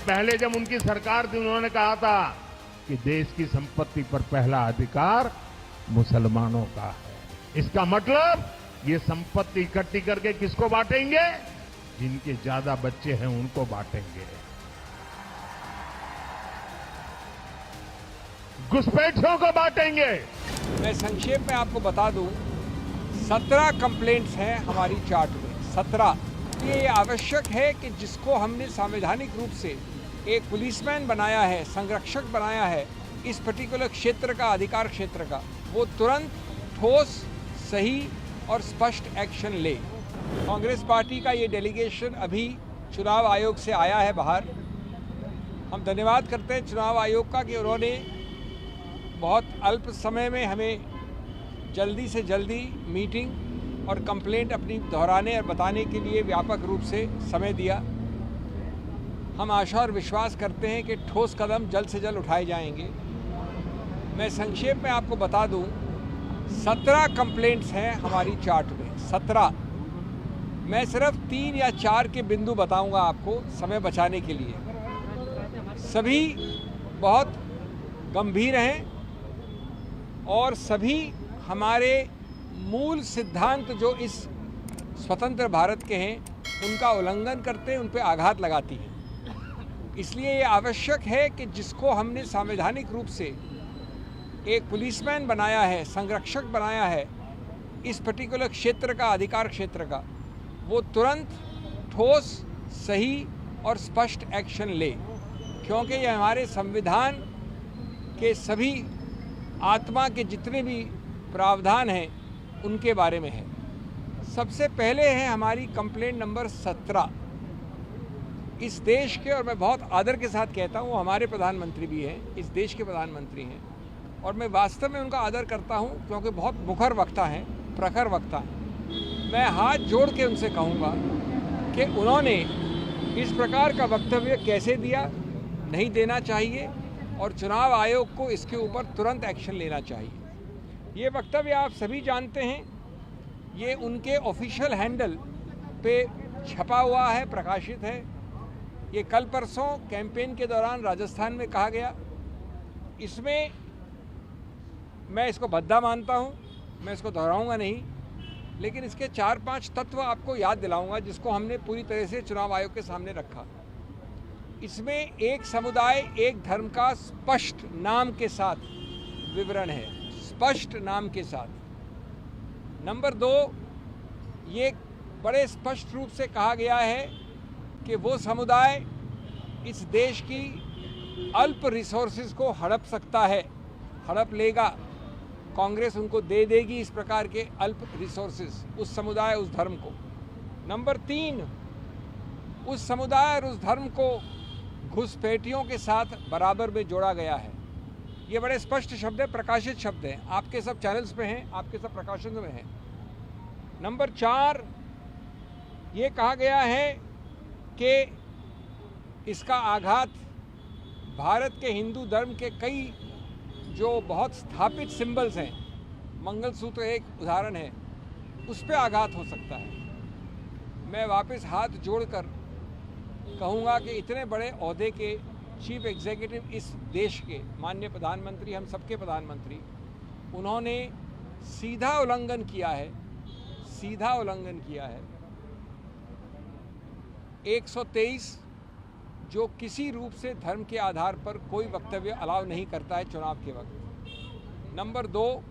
पहले जब उनकी सरकार थी उन्होंने कहा था कि देश की संपत्ति पर पहला अधिकार मुसलमानों का है। इसका मतलब ये संपत्ति इकट्ठी करके किसको बांटेंगे? जिनके ज्यादा बच्चे हैं उनको बांटेंगे। घुसपैठियों को बांटेंगे। मैं संक्षेप में आपको बता दूं, 17 कंप्लेंट्स हैं हमारी चार्ट में, 17। ये आवश्यक है कि जिसको हमने संवैधानिक रूप से एक पुलिसमैन बनाया है, संरक्षक बनाया है इस पर्टिकुलर क्षेत्र का, अधिकार क्षेत्र का, वो तुरंत ठोस, सही और स्पष्ट एक्शन ले। कांग्रेस पार्टी का ये डेलीगेशन अभी चुनाव आयोग से आया है बाहर। हम धन्यवाद करते हैं चुनाव आयोग का कि उन्होंने बहुत अल्प समय में हमें जल्दी से जल्दी मीटिंग और कंप्लेंट अपनी दोहराने और बताने के लिए व्यापक रूप से समय दिया। हम आशा और विश्वास करते हैं कि ठोस कदम जल्द से जल्द उठाए जाएंगे। मैं संक्षेप में आपको बता दूं, 17 कंप्लेंट्स हैं हमारी चार्ट में, 17। मैं सिर्फ 3 या 4 के बिंदु बताऊंगा आपको समय बचाने के लिए। सभी बहुत गंभीर हैं और सभी हमारे मूल सिद्धांत जो इस स्वतंत्र भारत के हैं उनका उल्लंघन करते हैं, उन पर आघात लगाती हैं। इसलिए ये आवश्यक है कि जिसको हमने संवैधानिक रूप से एक पुलिसमैन बनाया है, संरक्षक बनाया है इस पर्टिकुलर क्षेत्र का, अधिकार क्षेत्र का, वो तुरंत ठोस, सही और स्पष्ट एक्शन ले, क्योंकि ये हमारे संविधान के सभी आत्मा के जितने भी प्रावधान हैं उनके बारे में है। सबसे पहले है हमारी कंप्लेंट नंबर 17। इस देश के, और मैं बहुत आदर के साथ कहता हूँ, वो हमारे प्रधानमंत्री भी हैं, इस देश के प्रधानमंत्री हैं, और मैं वास्तव में उनका आदर करता हूँ क्योंकि बहुत मुखर वक्ता हैं, प्रखर वक्ता हैं। मैं हाथ जोड़ के उनसे कहूँगा कि उन्होंने इस प्रकार का वक्तव्य कैसे दिया, नहीं देना चाहिए और चुनाव आयोग को इसके ऊपर तुरंत एक्शन लेना चाहिए। ये वक्तव्य आप सभी जानते हैं, ये उनके ऑफिशियल हैंडल पे छपा हुआ है, प्रकाशित है। ये कल परसों कैंपेन के दौरान राजस्थान में कहा गया। इसमें मैं इसको भद्दा मानता हूँ, मैं इसको दोहराऊंगा नहीं, लेकिन इसके 4-5 तत्व आपको याद दिलाऊंगा जिसको हमने पूरी तरह से चुनाव आयोग के सामने रखा। इसमें एक समुदाय एक धर्म का स्पष्ट नाम के साथ विवरण है, स्पष्ट नाम के साथ। नंबर 2, ये बड़े स्पष्ट रूप से कहा गया है कि वो समुदाय इस देश की अल्प रिसोर्सेज को हड़प सकता है, हड़प लेगा, कांग्रेस उनको दे देगी इस प्रकार के अल्प रिसोर्सेज, उस समुदाय, उस धर्म को। नंबर 3, उस समुदाय और उस धर्म को घुसपैठियों के साथ बराबर में जोड़ा गया है। ये बड़े स्पष्ट शब्द है, प्रकाशित शब्द हैं, आपके सब चैनल्स पे हैं, आपके सब प्रकाशनों में हैं। नंबर 4, ये कहा गया है कि इसका आघात भारत के हिंदू धर्म के कई जो बहुत स्थापित सिंबल्स हैं, मंगलसूत्र एक उदाहरण है, उस पर आघात हो सकता है। मैं वापस हाथ जोड़कर कहूँगा कि इतने बड़े ओहदे के चीफ एग्जीक्यूटिव इस देश के माननीय प्रधानमंत्री, हम सबके प्रधानमंत्री, उन्होंने सीधा उल्लंघन किया है, सीधा उल्लंघन किया है 123, जो किसी रूप से धर्म के आधार पर कोई वक्तव्य अलाउ नहीं करता है चुनाव के वक्त। नंबर 2,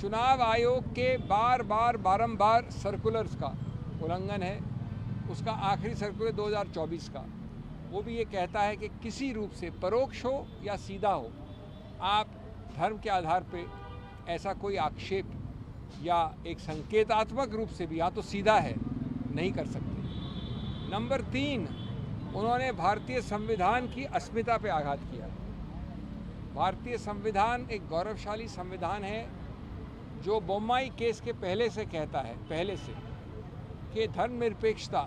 चुनाव आयोग के बारंबार सर्कुलर्स का उल्लंघन है। उसका आखिरी सर्कुलर 2024 का, वो भी ये कहता है कि किसी रूप से, परोक्ष हो या सीधा हो, आप धर्म के आधार पे ऐसा कोई आक्षेप या एक संकेतात्मक रूप से भी, या तो सीधा है, नहीं कर सकते। नंबर 3, उन्होंने भारतीय संविधान की अस्मिता पे आघात किया। भारतीय संविधान एक गौरवशाली संविधान है जो बोम्माई केस के पहले से कहता है, पहले से, कि धर्मनिरपेक्षता,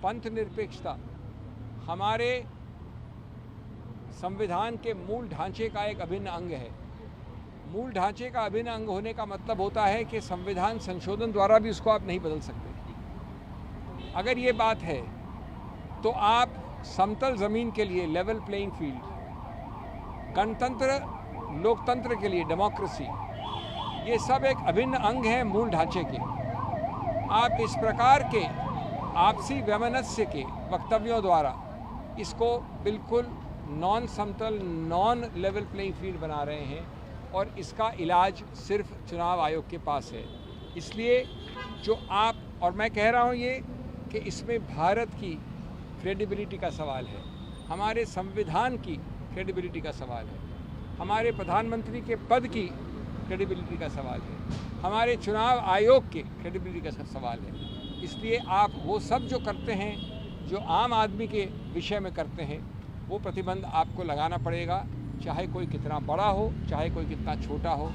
पंथ निरपेक्षता हमारे संविधान के मूल ढांचे का एक अभिन्न अंग है। मूल ढांचे का अभिन्न अंग होने का मतलब होता है कि संविधान संशोधन द्वारा भी उसको आप नहीं बदल सकते। अगर ये बात है तो आप समतल ज़मीन के लिए लेवल प्लेइंग फील्ड, गणतंत्र लोकतंत्र के लिए डेमोक्रेसी, ये सब एक अभिन्न अंग है मूल ढांचे के। आप इस प्रकार के आपसी वैमनस्य के वक्तव्यों द्वारा इसको बिल्कुल नॉन समतल, नॉन लेवल प्लेइंग फील्ड बना रहे हैं और इसका इलाज सिर्फ चुनाव आयोग के पास है। इसलिए जो आप और मैं कह रहा हूँ ये कि इसमें भारत की क्रेडिबिलिटी का सवाल है, हमारे संविधान की क्रेडिबिलिटी का सवाल है, हमारे प्रधानमंत्री के पद की क्रेडिबिलिटी का सवाल है, हमारे चुनाव आयोग के क्रेडिबिलिटी का सवाल है। इसलिए आप वो सब जो करते हैं, जो आम आदमी के विषय में करते हैं, वो प्रतिबंध आपको लगाना पड़ेगा, चाहे कोई कितना बड़ा हो, चाहे कोई कितना छोटा हो।